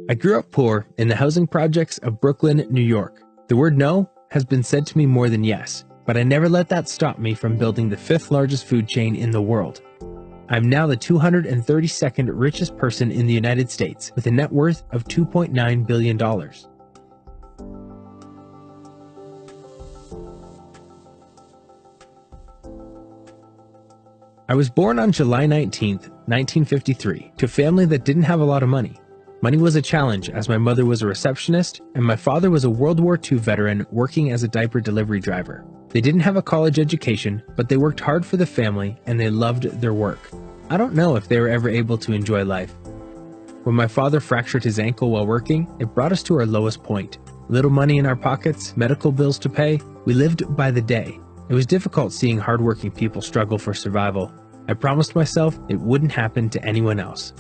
I grew up poor in the housing projects of Brooklyn, New York. The word no has been said to me more than yes, but I never let that stop me from building the 5th largest food chain in the world. I'm now the 232nd richest person in the United States with a net worth of $2.9 billion. I was born on July 19, 1953, to a family that didn't have a lot of money. Money was a challenge as my mother was a receptionist and my father was a World War II veteran working as a diaper delivery driver. They didn't have a college education, but they worked hard for the family and they loved their work. I don't know if they were ever able to enjoy life. When my father fractured his ankle while working, it brought us to our lowest point. Little money in our pockets, medical bills to pay, we lived by the day. It was difficult seeing hardworking people struggle for survival. I promised myself it wouldn't happen to anyone else.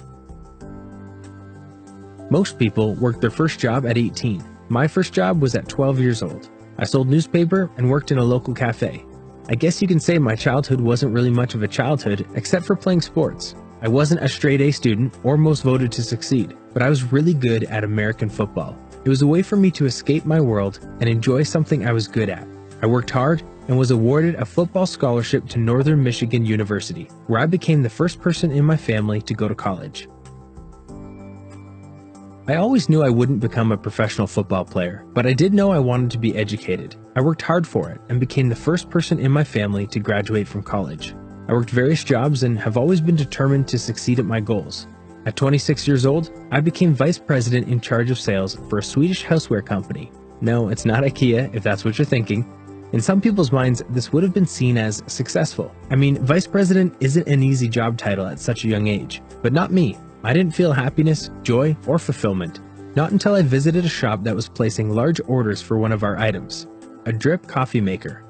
Most people worked their first job at 18. My first job was at 12 years old. I sold newspaper and worked in a local cafe. I guess you can say my childhood wasn't really much of a childhood except for playing sports. I wasn't a straight A student or most voted to succeed, but I was really good at American football. It was a way for me to escape my world and enjoy something I was good at. I worked hard and was awarded a football scholarship to Northern Michigan University, where I became the first person in my family to go to college. I always knew I wouldn't become a professional football player, but I did know I wanted to be educated. I worked hard for it and became the first person in my family to graduate from college. I worked various jobs and have always been determined to succeed at my goals. At 26 years old, I became vice president in charge of sales for a Swedish houseware company. No, it's not IKEA, if that's what you're thinking. In some people's minds, this would have been seen as successful. I mean, vice president isn't an easy job title at such a young age, but not me. I didn't feel happiness, joy, or fulfillment. Not until I visited a shop that was placing large orders for one of our items, a drip coffee maker.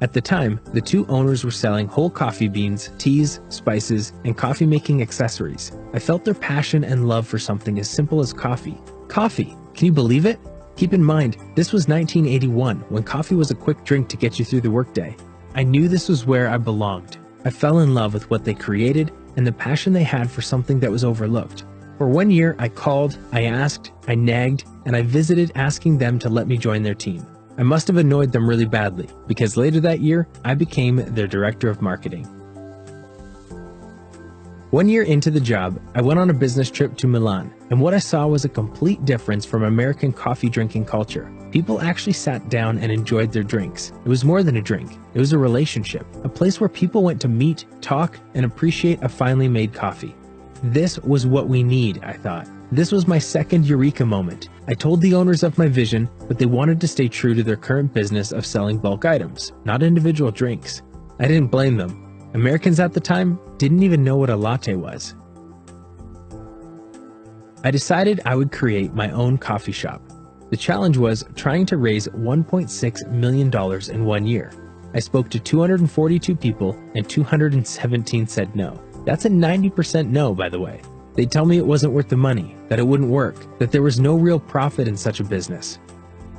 At the time, the two owners were selling whole coffee beans, teas, spices, and coffee-making accessories. I felt their passion and love for something as simple as coffee. Coffee! Can you believe it? Keep in mind, this was 1981, when coffee was a quick drink to get you through the workday. I knew this was where I belonged. I fell in love with what they created and the passion they had for something that was overlooked. For 1 year, I called, I asked, I nagged, and I visited asking them to let me join their team. I must have annoyed them really badly, because later that year, I became their director of marketing. 1 year into the job, I went on a business trip to Milan, and what I saw was a complete difference from American coffee drinking culture. People actually sat down and enjoyed their drinks. It was more than a drink. It was a relationship, a place where people went to meet, talk, and appreciate a finely made coffee. This was what we need, I thought. This was my second eureka moment. I told the owners of my vision, but they wanted to stay true to their current business of selling bulk items, not individual drinks. I didn't blame them. Americans at the time didn't even know what a latte was. I decided I would create my own coffee shop. The challenge was trying to raise $1.6 million in 1 year. I spoke to 242 people and 217 said no. That's a 90% no, by the way. They'd tell me it wasn't worth the money, that it wouldn't work, that there was no real profit in such a business.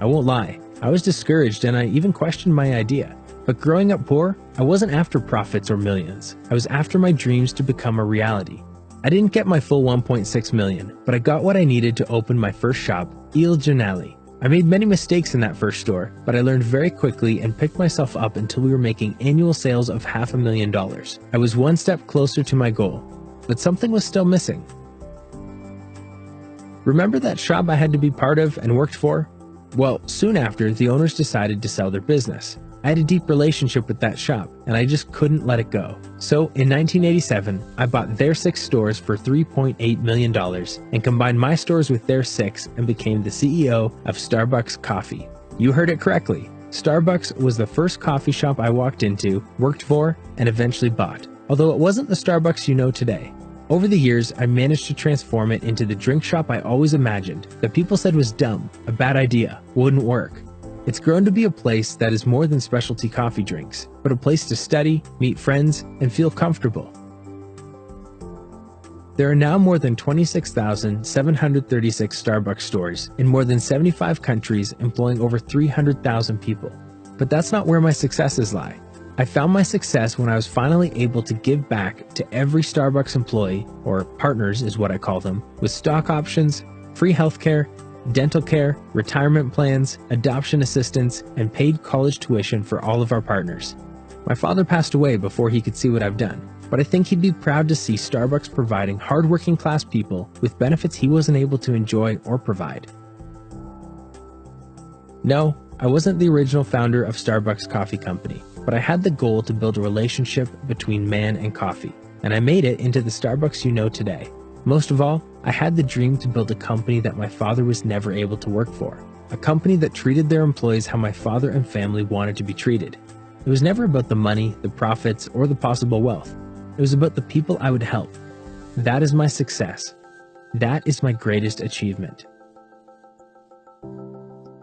I won't lie, I was discouraged and I even questioned my idea. But growing up poor, I wasn't after profits or millions. I was after my dreams to become a reality. I didn't get my full 1.6 million, but I got what I needed to open my first shop, Il Giornale. I made many mistakes in that first store, but I learned very quickly and picked myself up until we were making annual sales of $500,000. I was one step closer to my goal, but something was still missing. Remember that shop I had to be part of and worked for? Well, soon after, the owners decided to sell their business. I had a deep relationship with that shop, and I just couldn't let it go. So in 1987, I bought their 6 stores for $3.8 million and combined my stores with their 6 and became the CEO of Starbucks Coffee. You heard it correctly. Starbucks was the first coffee shop I walked into, worked for, and eventually bought, although it wasn't the Starbucks you know today. Over the years, I managed to transform it into the drink shop I always imagined, that people said was dumb, a bad idea, wouldn't work. It's grown to be a place that is more than specialty coffee drinks, but a place to study, meet friends, and feel comfortable. There are now more than 26,736 Starbucks stores in more than 75 countries, employing over 300,000 people. But that's not where my successes lie. I found my success when I was finally able to give back to every Starbucks employee, or partners is what I call them, with stock options, free healthcare, dental care, retirement plans, adoption assistance, and paid college tuition for all of our partners. My father passed away before he could see what I've done, but I think he'd be proud to see Starbucks providing hardworking class people with benefits he wasn't able to enjoy or provide. No, I wasn't the original founder of Starbucks Coffee Company, but I had the goal to build a relationship between man and coffee, and I made it into the Starbucks you know today. Most of all, I had the dream to build a company that my father was never able to work for, a company that treated their employees how my father and family wanted to be treated. It was never about the money, the profits, or the possible wealth. It was about the people I would help. That is my success. That is my greatest achievement.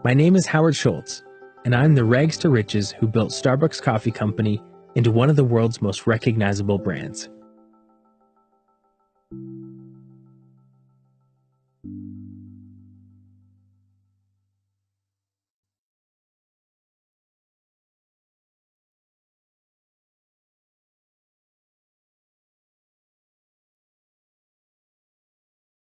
My name is Howard Schultz, and I'm the rags to riches who built Starbucks Coffee Company into one of the world's most recognizable brands.